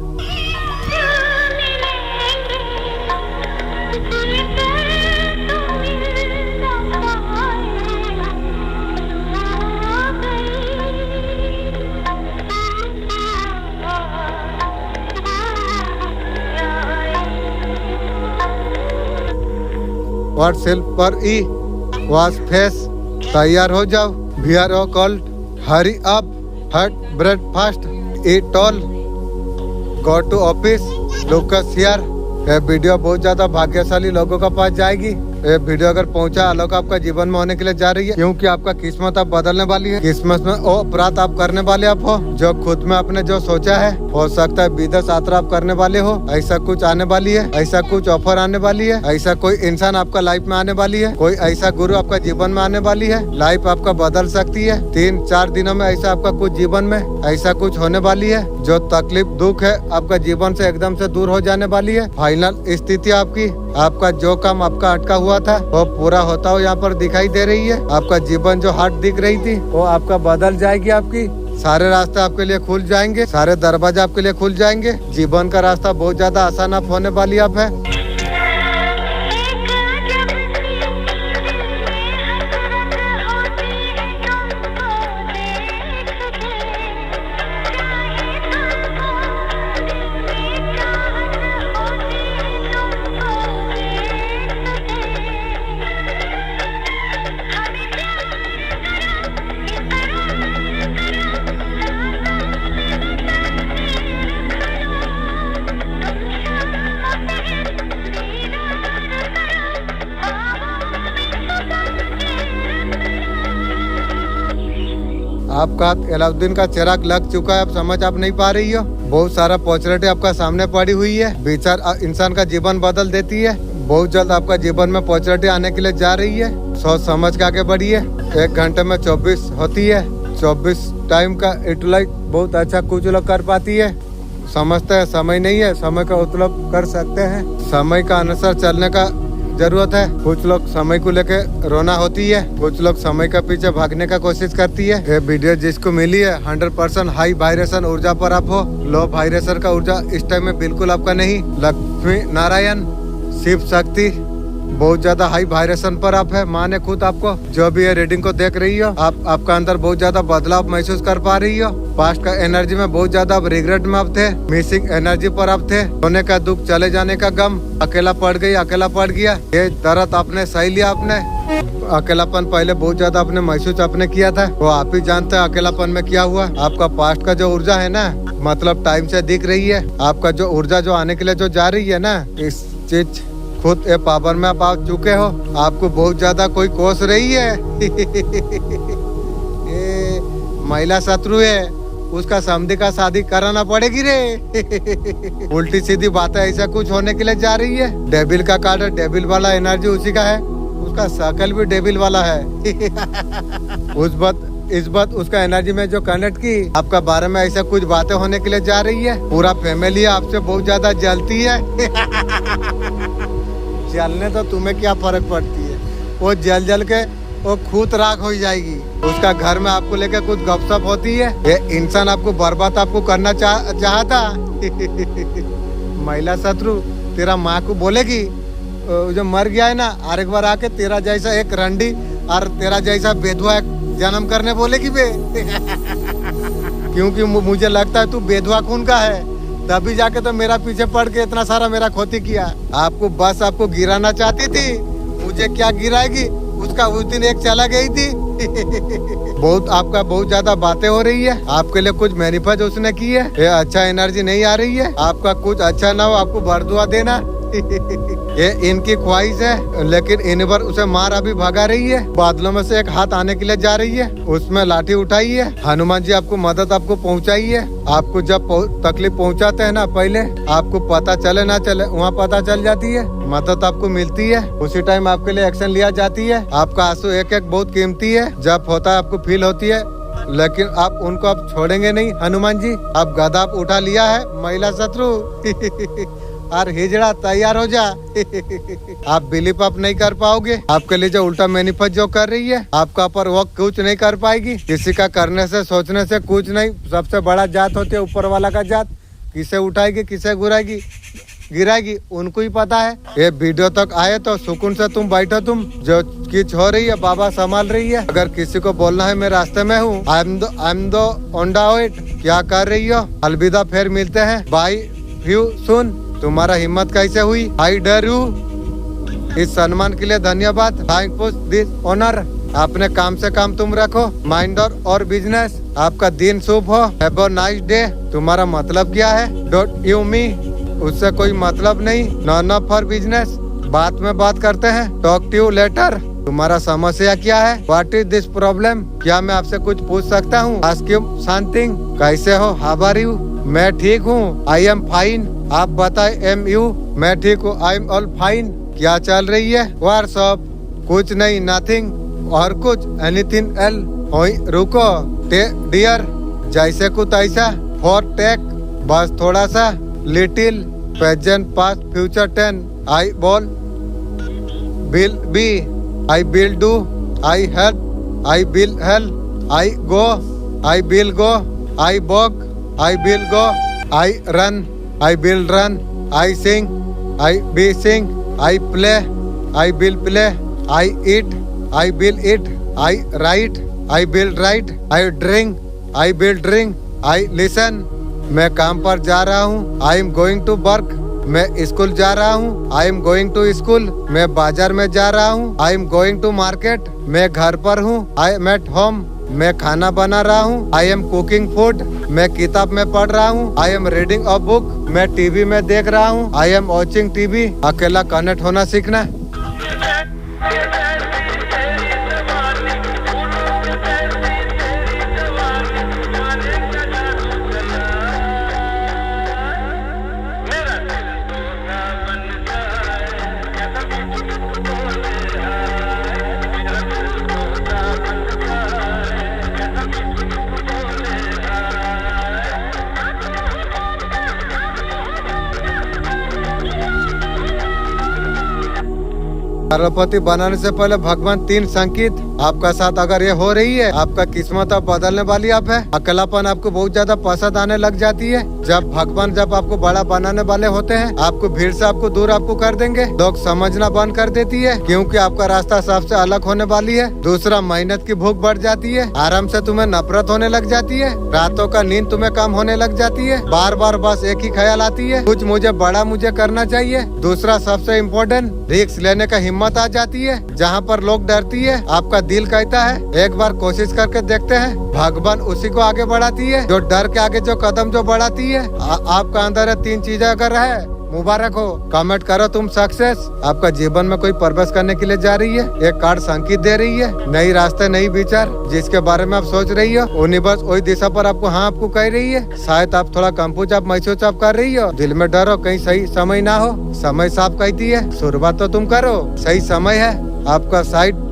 व्हाट सेल पर ई वॉश फेस, तैयार हो जाओ। We are called hurry up, had breakfast, eat all, go to office, looks here. ये वीडियो बहुत ज्यादा भाग्यशाली लोगों के पास जाएगी। ये वीडियो अगर पहुंचा, आलोक आपका जीवन में होने के लिए जा रही है, क्योंकि आपका किस्मत अब बदलने वाली है। किस्मत में वो अपराध आप करने वाले आप हो जो खुद में आपने जो सोचा है। हो सकता है विदेश यात्रा आप करने वाले हो, ऐसा कुछ आने वाली है, ऐसा कुछ ऑफर आने वाली है, ऐसा कोई इंसान आपका लाइफ में आने वाली है, कोई ऐसा गुरु आपका जीवन में आने वाली है। लाइफ आपका बदल सकती है 3-4 दिनों में। ऐसा आपका कुछ जीवन में ऐसा कुछ होने वाली है। जो तकलीफ दुख है आपका जीवन से एकदम से दूर हो जाने वाली है। फाइनल स्थिति आपकी, आपका जो काम आपका अटका हुआ था वो पूरा होता हो यहाँ पर दिखाई दे रही है। आपका जीवन जो हाट दिख रही थी वो आपका बदल जाएगी। आपकी सारे रास्ते आपके लिए खुल जाएंगे, सारे दरवाजे आपके लिए खुल जाएंगे। जीवन का रास्ता बहुत ज्यादा आसान आप होने वाली आप है। आपका अलाउद्दीन का चिराग लग चुका है, आप समझ आप नहीं पा रही हो। बहुत सारा अपॉर्चुनिटी आपका सामने पड़ी हुई है। विचार इंसान का जीवन बदल देती है। बहुत जल्द आपका जीवन में अपॉर्चुनिटी आने के लिए जा रही है। सोच समझ के आगे बढ़िए। 1 घंटे में 24 होती है। 24 टाइम का यूटिलाइज बहुत अच्छा कुछ लोग कर पाती है। समझते हैं समय नहीं है, समय का उपयोग कर सकते हैं। समय का अनुसार चलने का जरूरत है। कुछ लोग समय को लेके रोना होती है, कुछ लोग समय के पीछे भागने का कोशिश करती है। ये वीडियो जिसको मिली है 100% हाई वाइब्रेशन ऊर्जा पर आप हो। लो वाइब्रेशन का ऊर्जा इस टाइम में बिल्कुल आपका नहीं। लक्ष्मी नारायण शिव शक्ति बहुत ज्यादा हाई वाइब्रेशन पर आप है। माँ ने खुद आपको जो भी ये रीडिंग को देख रही हो, आपका अंदर बहुत ज्यादा बदलाव महसूस कर पा रही हो। पास्ट का एनर्जी में बहुत ज्यादा आप रिग्रेट में आप थे, मिसिंग एनर्जी पर आप थे। होने का दुख, चले जाने का गम, अकेला पड़ गई, अकेला पड़ गया, ये दर्द आपने सही लिया। आपने अकेलापन पहले बहुत ज्यादा आपने महसूस आपने किया था, वो आप ही जानते हैं अकेलापन में क्या हुआ। आपका पास्ट का जो ऊर्जा है ना, मतलब टाइम से दिख रही है। आपका जो ऊर्जा जो आने के लिए जो जा रही है ना, इस चीज खुद ये पावर में आप आ चुके हो। आपको बहुत ज्यादा कोई कोस रही है ये महिला शत्रु है, उसका समधी का शादी कराना पड़ेगी रे उल्टी सीधी बातें ऐसा कुछ होने के लिए जा रही है। डेविल का कार्ड है, डेविल वाला एनर्जी उसी का है, उसका सर्कल भी डेविल वाला है इस बात उसका एनर्जी में जो कनेक्ट की, आपका बारे में ऐसा कुछ बातें होने के लिए जा रही है। पूरा फैमिली आपसे बहुत ज्यादा जलती है जलने तो तुम्हें क्या फर्क पड़ती है, वो जल जल के वो खुद राख हो जाएगी। उसका घर में आपको लेकर कुछ गपशप होती है। ये इंसान आपको बर्बाद आपको करना चाहता महिला शत्रु तेरा माँ को बोलेगी जो मर गया है ना, और एक बार आके तेरा जैसा एक रंडी और तेरा जैसा बेधुआ जन्म करने बोलेगी बे क्योंकि मुझे लगता है तू बेधुआ खून का है, तभी जाके तो मेरा पीछे पड़ के इतना सारा मेरा खोती किया। आपको बस आपको गिराना चाहती थी, मुझे क्या गिराएगी, उसका उस दिन एक चला गई थी बहुत आपका बहुत ज्यादा बातें हो रही है। आपके लिए कुछ मैनिफेस्ट उसने की है। ये अच्छा एनर्जी नहीं आ रही है। आपका कुछ अच्छा ना हो, आपको बरदुआ देना ये इनकी ख्वाहिश है, लेकिन इन पर उसे मार अभी भगा रही है। बादलों में से एक हाथ आने के लिए जा रही है, उसमें लाठी उठाई है। हनुमान जी आपको मदद आपको पहुंचाई है। आपको जब तकलीफ पहुंचाते हैं ना, पहले आपको पता चले ना चले, वहाँ पता चल जाती है, मदद आपको मिलती है। उसी टाइम आपके लिए एक्शन लिया जाती है। आपका आंसू एक एक बहुत कीमती है। जब होता है आपको फील होती है लेकिन आप उनको अब छोड़ेंगे नहीं हनुमान जी। अब गदा उठा लिया है महिला शत्रु और हिजड़ा तैयार हो जा आप बिलीव अप नहीं कर पाओगे। आपके लिए जो उल्टा मैनिफेस्ट जो कर रही है आपका पर वो कुछ नहीं कर पाएगी। किसी का करने से सोचने से कुछ नहीं। सबसे बड़ा जात होती है ऊपर वाला का जात। किसे उठाएगी किसे गिराएगी उनको ही पता है। ये वीडियो तक आए तो सुकून से तुम बैठो। तुम जो किच हो रही है बाबा संभाल रही है। अगर किसी को बोलना है मैं रास्ते में हूँ, आई एम दो ओंडा वेट, क्या कर रही हो? अलविदा, फिर मिलते हैं, बाय यू सुन। तुम्हारा हिम्मत कैसे हुई? आई डर यू। इस सम्मान के लिए धन्यवाद। Thank for this honour. अपने काम से काम तुम रखो, माइंड और बिजनेस। आपका दिन शुभ हो। Have a nice day. तुम्हारा मतलब क्या है? Don't you me. उससे कोई मतलब नहीं। None of for business. बात में बात करते हैं। Talk to you later. तुम्हारा समस्या क्या है? What is this problem? क्या मैं आपसे कुछ पूछ सकता हूँ? Ask you something. कैसे हो? How are you? मैं ठीक हूँ। I am fine. आप बताए एम यू। मैं ठीक हूँ। I am all fine. क्या चल रही है? व्हाट्सअप। कुछ नहीं, नथिंग। और कुछ? Anything L? रुको डियर, जैसे कुछ ऐसा। फॉर टेक, बस थोड़ा सा। Little, present past future tense. I bowl, will be, I will do, I help, I will help, I go, I will go, I walk, I will go, I run, I will run, I sing, I be sing, I play, I will play, I eat, I will eat, I write, I will write, I drink, I will drink, I listen. मैं काम पर जा रहा हूँ। I am going to work. मैं school जा रहा हूँ। I am going to school. मैं बाजार में जा रहा हूँ। I am going to market. मैं घर पर हूँ। I am at home. मैं खाना बना रहा हूँ। I am cooking food. मैं किताब में पढ़ रहा हूँ। I am reading a book. मैं टीवी में देख रहा हूँ। I am watching TV. अकेला कनेक्ट होना सीखना। करोड़पति बनाने से पहले भगवान 3 संकेत आपका साथ अगर ये हो रही है, आपका किस्मत अब बदलने वाली आप है। अकेलापन आपको बहुत ज्यादा पसंद आने लग जाती है। जब भगवान जब आपको बड़ा बनाने वाले होते हैं, आपको भीड़ से आपको दूर आपको कर देंगे। लोग समझना बंद कर देती है, क्योंकि आपका रास्ता सबसे अलग होने वाली है। दूसरा, मेहनत की भूख बढ़ जाती है। आराम से तुम्हें नफरत होने लग जाती है। रातों का नींद तुम्हें कम होने लग जाती है। बार बार बस एक ही ख्याल आती है, कुछ मुझे बड़ा मुझे करना चाहिए। दूसरा, सबसे इम्पोर्टेंट, रिस्क लेने का हिम्मत आ जाती है। जहाँ पर लोग डरती है, आपका दिल कहता है एक बार कोशिश करके देखते हैं। भगवान उसी को आगे बढ़ाती है जो डर के आगे जो कदम जो बढ़ाती है। आपका अंदर 3 चीजें अगर है, मुबारक हो। कमेंट करो तुम सक्सेस। आपका जीवन में कोई प्रवेश करने के लिए जा रही है। एक कार्ड संकेत दे रही है। नई रास्ते, नई विचार जिसके बारे में आप सोच रही हो, यूनिवर्स वही दिशा पर आपको हाँ आपको कह रही है। शायद आप थोड़ा कंफ्यूज आप महसूस आप कर रही हो। दिल में डर हो कहीं सही समय ना हो। समय साफ कहती है शुरुआत तो तुम करो। सही समय है। आपका साइड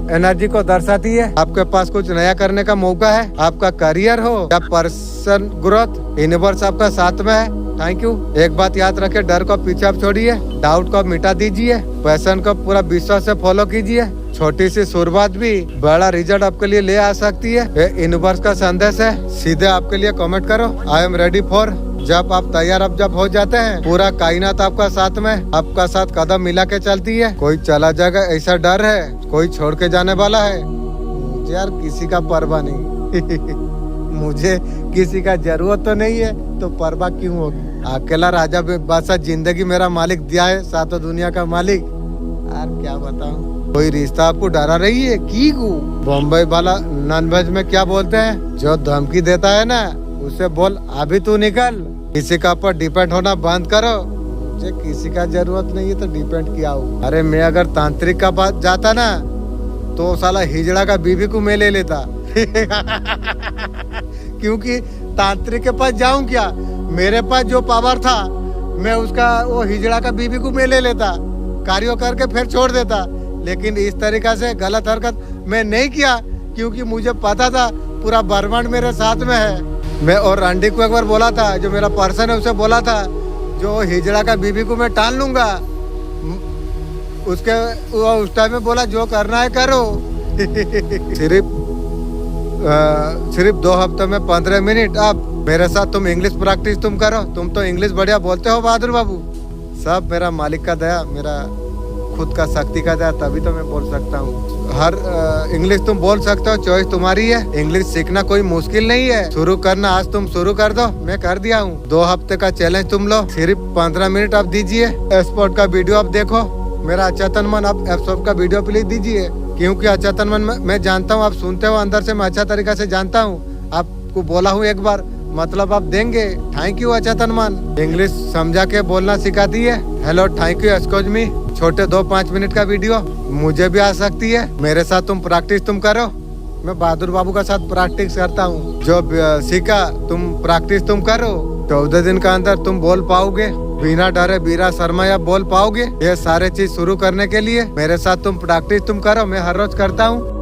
एनर्जी को दर्शाती है। आपके पास कुछ नया करने का मौका है। आपका करियर हो या पर्सन ग्रोथ, यूनिवर्स आपका साथ में है। Thank you. एक बात याद रखे, डर को पीछे आप छोड़िए, डाउट को मिटा दीजिए, पैशन को पूरा विश्वास से फॉलो कीजिए। छोटी सी शुरुआत भी बड़ा रिजल्ट आपके लिए ले आ सकती है। ये यूनिवर्स का संदेश है। सीधे आपके लिए कमेंट करो, आई एम रेडी फॉर। जब आप तैयार अब जब हो जाते हैं, पूरा कायनात आपका साथ में, आपका साथ कदम मिला के चलती है। कोई चला जाएगा ऐसा डर है, कोई छोड़ के जाने वाला है। मुझे यार किसी का परवाह नहीं मुझे किसी का जरूरत तो नहीं है, तो परवाह क्यों होगी। अकेला राजा बादशाह जिंदगी मेरा मालिक दिया है, सातों दुनिया का मालिक। यार क्या बताऊं, कोई रिश्ता आपको डरा रही है की को। बॉम्बे वाला नॉनवेज में क्या बोलते हैं, जो धमकी देता है ना उसे बोल अभी तू निकल। किसी का ऊपर डिपेंड होना बंद करो। मुझे किसी का जरूरत नहीं है तो डिपेंड किया हो। अरे मैं अगर तांत्रिक का पास जाता ना तो साला हिजड़ा का बीबी को मैं ले लेता क्योंकि तांत्रिक के पास जाऊं क्या, मेरे पास जो पावर था मैं उसका वो हिजड़ा का बीबी को मैं ले लेता, कार्य करके फिर छोड़ देता। लेकिन इस तरीका से गलत हरकत मैं नहीं किया, क्योंकि मुझे पता था पूरा ब्रह्मांड मेरे साथ में है। मैं और रंडी को एक बार बोला था, जो मेरा पर्सन है उसे बोला था, जो हिजड़ा का बीबी को मैं टाल लूंगा। उसके उस टाइम में बोला जो करना है करो। सिर्फ 2 हफ्तों में 15 मिनट। अब मेरे साथ तुम इंग्लिश प्रैक्टिस तुम करो। तुम तो इंग्लिश बढ़िया बोलते हो बहादुर बाबू। सब मेरा मालिक का दया, मेरा खुद का शक्ति का दया, तभी तो मैं बोल सकता हूँ। हर इंग्लिश तुम बोल सकते हो, चॉइस तुम्हारी है। इंग्लिश सीखना कोई मुश्किल नहीं है। शुरू करना आज तुम शुरू कर दो, मैं कर दिया हूँ। 2 हफ्ते का चैलेंज तुम लो, सिर्फ 15 मिनट आप दीजिए। स्पोर्ट का वीडियो आप देखो, मेरा अच्छा तन मन आप एपिसोड का वीडियो प्लीज दीजिए, क्योंकि अच्छा तन मन मैं जानता हूँ आप सुनते हो अंदर से, मैं अच्छा तरीका से जानता हूँ। आपको बोला हूँ एक बार, मतलब आप देंगे। थैंक यू अच्छा तन मन। इंग्लिश समझा के बोलना सिखा दिए। Hello, thank you, excuse me. छोटे 2-5 मिनट का वीडियो मुझे भी आ सकती है। मेरे साथ तुम प्रैक्टिस तुम करो, मैं बहादुर बाबू का साथ प्रैक्टिस करता हूँ। जो सीखा तुम प्रैक्टिस तुम करो, 14 दिन का अंदर तुम बोल पाओगे बिना डरे, बिना शर्मा या बोल पाओगे। ये सारे चीज शुरू करने के लिए मेरे साथ तुम प्रैक्टिस तुम करो, मैं हर रोज करता हूँ।